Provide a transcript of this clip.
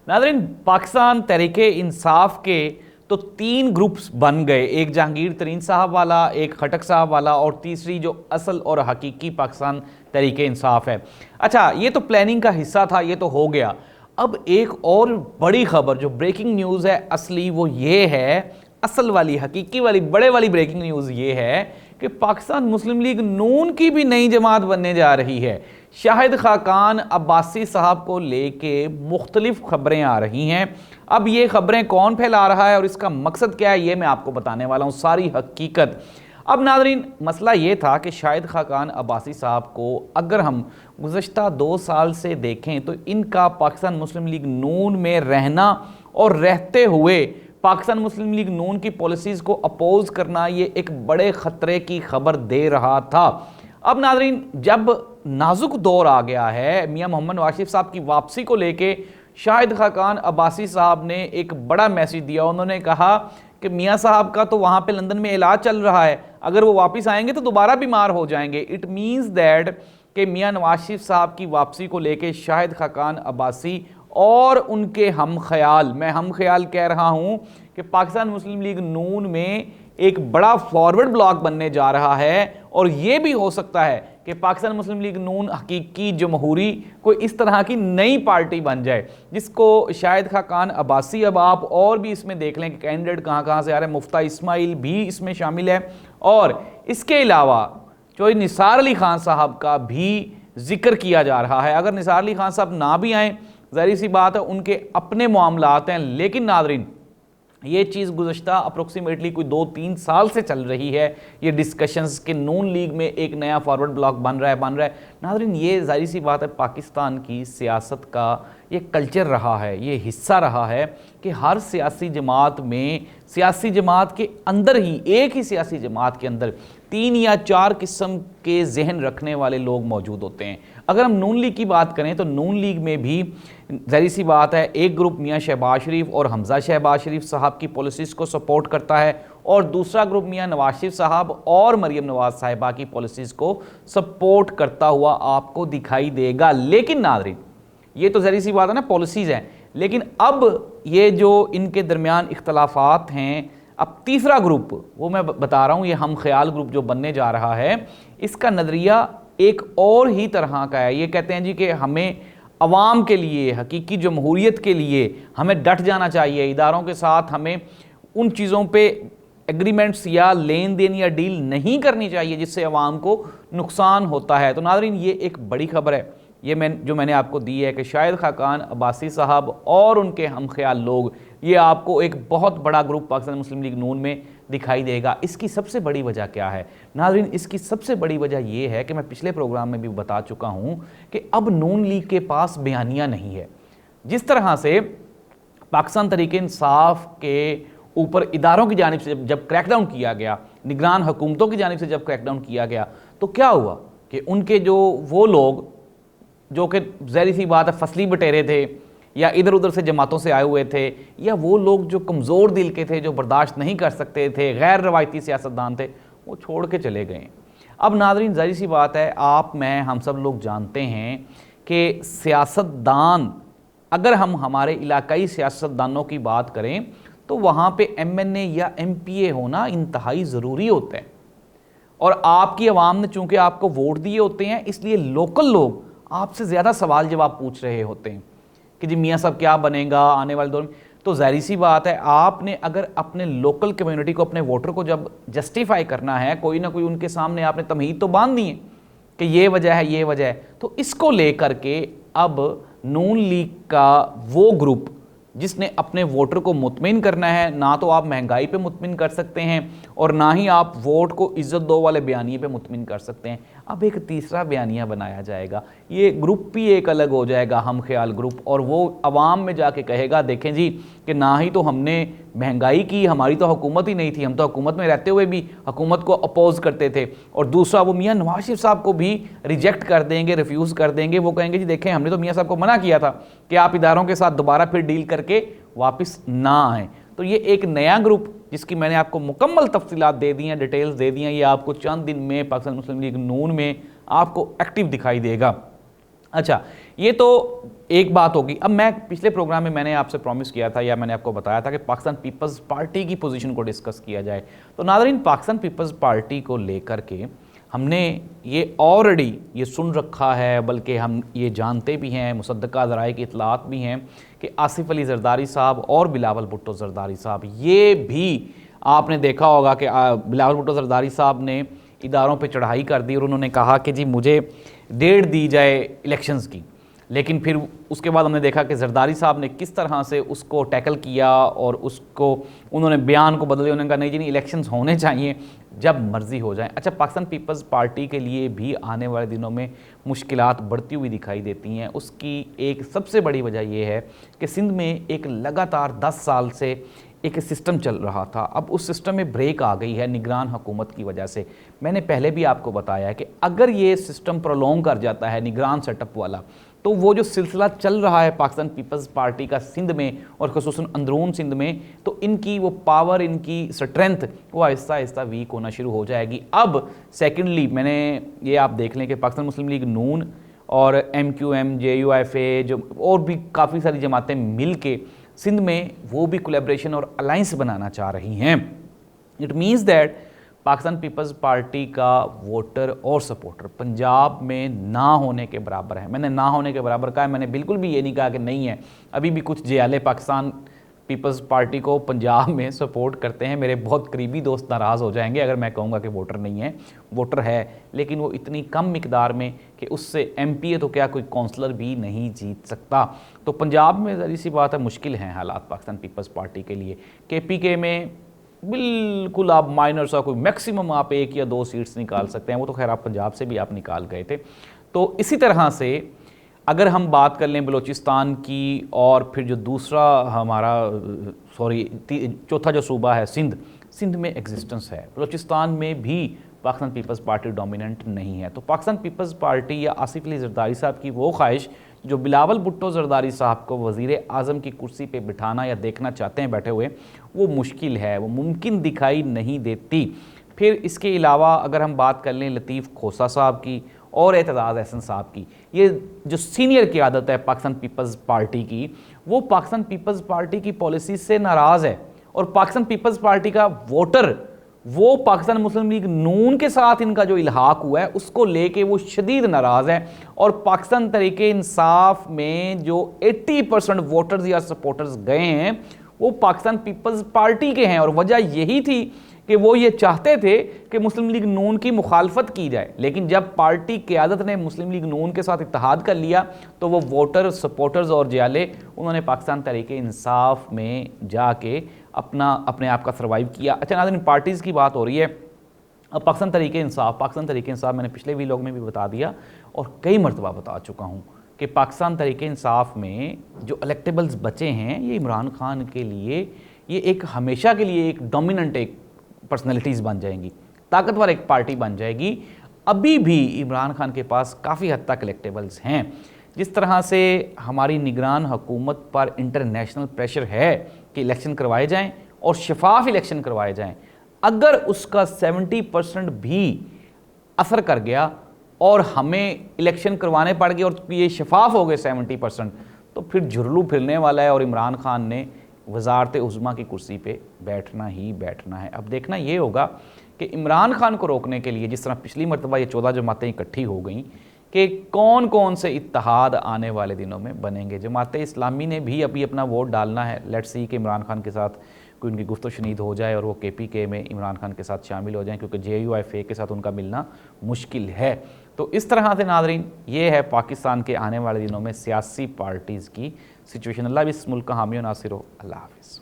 नाज़रीन, पाकिस्तान तहरीके इंसाफ के तो 3 ग्रुप्स बन गए, एक जहांगीर तरीन साहब वाला, एक खटक साहब वाला और तीसरी जो असल और हकीकी पाकिस्तान तहरीके इंसाफ है। अच्छा, ये तो प्लानिंग का हिस्सा था, ये तो हो गया। अब एक और बड़ी खबर जो ब्रेकिंग न्यूज़ है असली, वो ये है, असल वाली हकीकी वाली बड़े वाली ब्रेकिंग न्यूज़ ये है कि पाकिस्तान मुस्लिम लीग नून की भी नई जमात बनने जा रही है। शाहिद खाकान अब्बासी साहब को लेके मुख्तलिफ खबरें आ रही हैं। अब ये खबरें कौन फैला रहा है और इसका मकसद क्या है, ये मैं आपको बताने वाला हूँ सारी हकीकत। अब नाज़रीन, मसला ये था कि शाहिद खाकान अब्बासी साहब को अगर हम गुज़श्ता 2 साल से देखें तो इनका पाकिस्तान मुस्लिम लीग नून में रहना और रहते हुए पाकिस्तान मुस्लिम लीग नून की पॉलिसीज़ को अपोज करना, ये एक बड़े ख़तरे की खबर दे रहा था। अब नाज़रीन, जब नाजुक दौर आ गया है, मियां मोहम्मद नवाज शरीफ साहब की वापसी को लेके शाहिद खाकान अब्बासी साहब ने एक बड़ा मैसेज दिया। उन्होंने कहा कि मियां साहब का तो वहाँ पे लंदन में इलाज चल रहा है, अगर वो वापस आएंगे तो दोबारा बीमार हो जाएंगे। इट मीन्स दैट कि मियां नवाज शरीफ साहब की वापसी को लेके शाहिद खाकान अब्बासी और उनके हम ख्याल, मैं हम ख्याल कह रहा हूँ कि पाकिस्तान मुस्लिम लीग नून में एक बड़ा फॉरवर्ड ब्लॉक बनने जा रहा है। और यह भी हो सकता है कि पाकिस्तान मुस्लिम लीग नून हकीकी जमहूरी कोई इस तरह की नई पार्टी बन जाए जिसको शाहिद खाकान अब्बासी, अब आप और भी इसमें देख लें कि कैंडिडेट कहाँ कहाँ से आ रहे हैं, मुफ्ता इस्माइल भी इसमें शामिल है और इसके अलावा जो निसार अली खान साहब का भी जिक्र किया जा रहा है। अगर निसार अली खान साहब ना भी आएँ, ज़ाहिर सी बात है उनके अपने मामलात हैं, लेकिन नाज़रीन ये चीज़ गुज़श्ता अप्रोक्सीमेटली कोई 2-3 साल से चल रही है, ये डिस्कशंस के नून लीग में एक नया फॉरवर्ड ब्लॉक बन रहा है। नाज़रीन, ये ज़ाहिर सी बात है पाकिस्तान की सियासत का ये कल्चर रहा है, ये हिस्सा रहा है कि हर सियासी जमात में, सियासी जमात के अंदर ही, एक ही सियासी जमात के अंदर 3 या 4 किस्म के जहन रखने वाले लोग मौजूद होते हैं। अगर हम नून लीग की बात करें तो नून लीग में भी ज़ाहिर सी बात है एक ग्रुप मियां शहबाज शरीफ और हमज़ा शहबाज शरीफ साहब की पॉलिसीज़ को सपोर्ट करता है और दूसरा ग्रुप मियां नवाज शरीफ साहब और मरीम नवाज साहिबा की पॉलिसीज़ को सपोर्ट करता हुआ आपको दिखाई देगा। लेकिन नाज़रीन, ये तो ज़ाहिर सी बात है ना, पॉलिसीज़ हैं, लेकिन अब ये जो इनके दरमियान इख्तलाफात हैं, अब तीसरा ग्रुप वो मैं बता रहा हूँ, ये हम ख्याल ग्रुप जो बनने जा रहा है, इसका नज़रिया एक और ही तरह का है। ये कहते हैं जी कि हमें अवाम के लिए, हकीकी जमहूरियत के लिए हमें डट जाना चाहिए, इदारों के साथ हमें उन चीज़ों पे एग्रीमेंट्स या लेन देन या डील नहीं करनी चाहिए जिससे अवाम को नुकसान होता है। तो नाज़रीन, ये एक बड़ी खबर है, ये मैंने आपको दी है कि शाहिद खाकान अब्बासी साहब और उनके हम ख्याल लोग, ये आपको एक बहुत बड़ा ग्रुप पाकिस्तान मुस्लिम लीग नून में दिखाई देगा। इसकी सबसे बड़ी वजह क्या है नाज़रीन? इसकी सबसे बड़ी वजह ये है कि मैं पिछले प्रोग्राम में भी बता चुका हूँ कि अब नून लीग के पास बयानिया नहीं है। जिस तरह से पाकिस्तान तहरीक इंसाफ के ऊपर इदारों की जानिब से जब क्रैकडाउन किया गया, निगरान हुकूमतों की जानिब से जब क्रैकडाउन किया गया, तो क्या हुआ कि उनके जो वो लोग जो कि ज़ाहिर सी बात है फसली बटेरे थे या इधर उधर से जमातों से आए हुए थे, या वो लोग जो कमज़ोर दिल के थे, जो बर्दाश्त नहीं कर सकते थे, गैर रवायती सियासतदान थे, वो छोड़ के चले गए। अब नाज़रीन, ज़ाहिर सी बात है, आप, मैं, हम सब लोग जानते हैं कि सियासतदान, अगर हम हमारे इलाकाई सियासतदानों की बात करें तो वहाँ पे MNA या MPA होना इंतहाई ज़रूरी होता है। और आपकी आवाम ने चूँकि आपको वोट दिए होते हैं, इसलिए लोकल लोग आपसे ज़्यादा सवाल जवाब पूछ रहे होते हैं कि जी मियाँ साहब क्या बनेगा आने वाले दौर में। तो ज़ाहिर सी बात है, आपने अगर अपने लोकल कम्युनिटी को, अपने वोटर को जब जस्टिफाई करना है, कोई ना कोई उनके सामने आपने तमहीद तो बांध दी है कि ये वजह है, ये वजह है। तो इसको लेकर के अब नून लीग का वो ग्रुप जिसने अपने वोटर को मुतमिन करना है, ना तो आप महंगाई पे मुतमिन कर सकते हैं और ना ही आप वोट को इज़्ज़त दो वाले बयानिए पे मुतमिन कर सकते हैं। अब एक तीसरा बयानिया बनाया जाएगा, ये ग्रुप भी एक अलग हो जाएगा, हम ख्याल ग्रुप, और वो अवाम में जाके कहेगा देखें जी कि ना ही तो हमने महंगाई की, हमारी तो हुकूमत ही नहीं थी, हम तो हुकूमत में रहते हुए भी हुकूमत को अपोज करते थे, और दूसरा वो मियाँ नवाज शरीफ साहब को भी रिजेक्ट कर देंगे, रिफ्यूज़ कर देंगे। वो कहेंगे जी देखें हमने तो मियाँ साहब को मना किया था कि आप इदारों के साथ दोबारा फिर डील करके वापस ना आएँ। तो ये एक नया ग्रुप जिसकी मैंने आपको मुकम्मल तफसीलात दे दी हैं, डिटेल्स दे दी हैं, ये आपको चंद दिन में पाकिस्तान मुस्लिम लीग नून में आपको एक्टिव दिखाई देगा। अच्छा, ये तो एक बात होगी। अब मैं पिछले प्रोग्राम में मैंने आपसे प्रॉमिस किया था या मैंने आपको बताया था कि पाकिस्तान पीपल्स पार्टी की पोजीशन को डिस्कस किया जाए। तो नाज़रीन, पाकिस्तान पीपल्स पार्टी को लेकर के हमने ये ऑलरेडी ये सुन रखा है, बल्कि हम ये जानते भी हैं, मुसद्दका ज़राए की इतलात भी हैं कि आसिफ अली जरदारी साहब और बिलावल भुट्टो जरदारी साहब, ये भी आपने देखा होगा कि बिलावल भुट्टो जरदारी साहब ने इदारों पे चढ़ाई कर दी और उन्होंने कहा कि जी मुझे डेट दी जाए इलेक्शंस की। लेकिन फिर उसके बाद हमने देखा कि जरदारी साहब ने किस तरह से उसको टैकल किया और उसको उन्होंने बयान को बदले। उन्होंने कहा नहीं जी नहीं, इलेक्शंस होने चाहिए जब मर्जी हो जाए। अच्छा, पाकिस्तान पीपल्स पार्टी के लिए भी आने वाले दिनों में मुश्किलात बढ़ती हुई दिखाई देती हैं। उसकी एक सबसे बड़ी वजह यह है कि सिंध में एक लगातार 10 साल से एक सिस्टम चल रहा था, अब उस सिस्टम में ब्रेक आ गई है निगरान हुकूमत की वजह से। मैंने पहले भी आपको बताया है कि अगर ये सिस्टम प्रोलॉन्ग कर जाता है निगरान सेटअप वाला, तो वो जो सिलसिला चल रहा है पाकिस्तान पीपल्स पार्टी का सिंध में और ख़ुसूसन अंदरून सिंध में, तो इनकी वो पावर, इनकी स्ट्रेंथ वो आहिस्ता आहिस्ता वीक होना शुरू हो जाएगी। अब सेकेंडली मैंने ये आप देख लें कि पाकिस्तान मुस्लिम लीग नून और MQM, JUIFA जो और भी काफ़ी सारी जमातें मिल के सिंध में वो भी कोलैबोरेशन और अलाइंस बनाना चाह रही हैं। It means that Pakistan Peoples Party का वोटर और सपोर्टर पंजाब में ना होने के बराबर है। मैंने ना होने के बराबर कहा है, मैंने बिल्कुल भी ये नहीं कहा कि नहीं है। अभी भी कुछ जियाले पाकिस्तान पीपल्स पार्टी को पंजाब में सपोर्ट करते हैं। मेरे बहुत करीबी दोस्त नाराज़ हो जाएंगे अगर मैं कहूँगा कि वोटर नहीं है। वोटर है, लेकिन वो इतनी कम मिकदार में कि उससे MP तो क्या कोई काउंसलर भी नहीं जीत सकता। तो पंजाब में ज़री सी बात है, मुश्किल हैं हालात पाकिस्तान पीपल्स पार्टी के लिए। KPK में बिल्कुल आप माइनर सा कोई मैक्सिमम आप 1 या 2 सीट्स निकाल सकते हैं, वो तो खैर आप पंजाब से भी आप निकाल गए थे। तो इसी तरह से अगर हम बात कर लें बलूचिस्तान की, और फिर जो दूसरा हमारा चौथा जो सूबा है सिंध में एग्जिस्टेंस है। बलूचिस्तान में भी पाकिस्तान पीपल्स पार्टी डोमिनेंट नहीं है। तो पाकिस्तान पीपल्स पार्टी या आसिफ अली जरदारी साहब की वो ख्वाहिश जो बिलावल भुट्टो जरदारी साहब को वज़ीर आज़म की कुर्सी पे बिठाना या देखना चाहते हैं बैठे हुए, वो मुश्किल है, वो मुमकिन दिखाई नहीं देती। फिर इसके अलावा अगर हम बात कर लें लतीफ़ खोसा साहब की और एतजाज़ अहसन साहब की, ये जो सीनियर क़यादत है पाकिस्तान पीपल्स पार्टी की, वो पाकिस्तान पीपल्स पार्टी की पॉलिसी से नाराज़ है। और पाकिस्तान पीपल्स पार्टी का वोटर वो पाकिस्तान मुस्लिम लीग नून के साथ इनका जो इल्हाक हुआ है उसको लेके वो शदीद नाराज़ है। और पाकिस्तान तहरीक इंसाफ में जो 80% वोटर्स या सपोर्टर्स गए हैं वो पाकिस्तान पीपल्स पार्टी के हैं। और वजह यही थी कि वो ये चाहते थे कि मुस्लिम लीग नून की मुखालफत की जाए, लेकिन जब पार्टी क़यादत ने मुस्लिम लीग नून के साथ इत्तेहाद कर लिया तो वो वोटर, सपोर्टर्स और जियाले उन्होंने पाकिस्तान तहरीक इंसाफ में जाके अपने आप का सर्वाइव किया। अच्छा नाज़रीन, पार्टीज़ की बात हो रही है। अब पाकिस्तान तहरीक इंसाफ मैंने पिछले वीलॉग में भी बता दिया और कई मरतबा बता चुका हूँ कि पाकिस्तान तहरीक इंसाफ में जो इलेक्टेबल्स बचे हैं ये इमरान खान के लिए ये एक हमेशा के लिए एक डोमिनेंट एक पर्सनैलिटीज़ बन जाएंगी, ताकतवर एक पार्टी बन जाएगी। अभी भी इमरान खान के पास काफ़ी हद तक इलेक्टेबल्स हैं। जिस तरह से हमारी निगरान हुकूमत पर इंटरनेशनल प्रेशर है कि इलेक्शन करवाए जाएं और शफाफ इलेक्शन करवाए जाएं, अगर उसका 70% भी असर कर गया और हमें इलेक्शन करवाने पड़ गए और ये शफाफ हो गए 70%, तो फिर झुरलू फिरने वाला है और इमरान खान ने वज़ारत उज़्मा की कुर्सी पे बैठना ही बैठना है। अब देखना ये होगा कि इमरान खान को रोकने के लिए, जिस तरह पिछली मरतबा ये 14 जमातें इकट्ठी हो गई, कि कौन कौन से इत्तेहाद आने वाले दिनों में बनेंगे। जमात इस्लामी ने भी अभी अपना वोट डालना है। लेट्स सी कि इमरान खान के साथ कोई उनकी गुफ्त शनीद हो जाए और वो KPK में इमरान खान के साथ शामिल हो जाएं, क्योंकि JUIFA के साथ उनका मिलना मुश्किल है। तो इस तरह से नाज़रीन ये है पाकिस्तान के आने वाले दिनों में सियासी पार्टीज़ की सिचुएशन। अल्लाह भी इस मुल्क का हामी व नासिर हो। अल्लाह हाफ़िज़।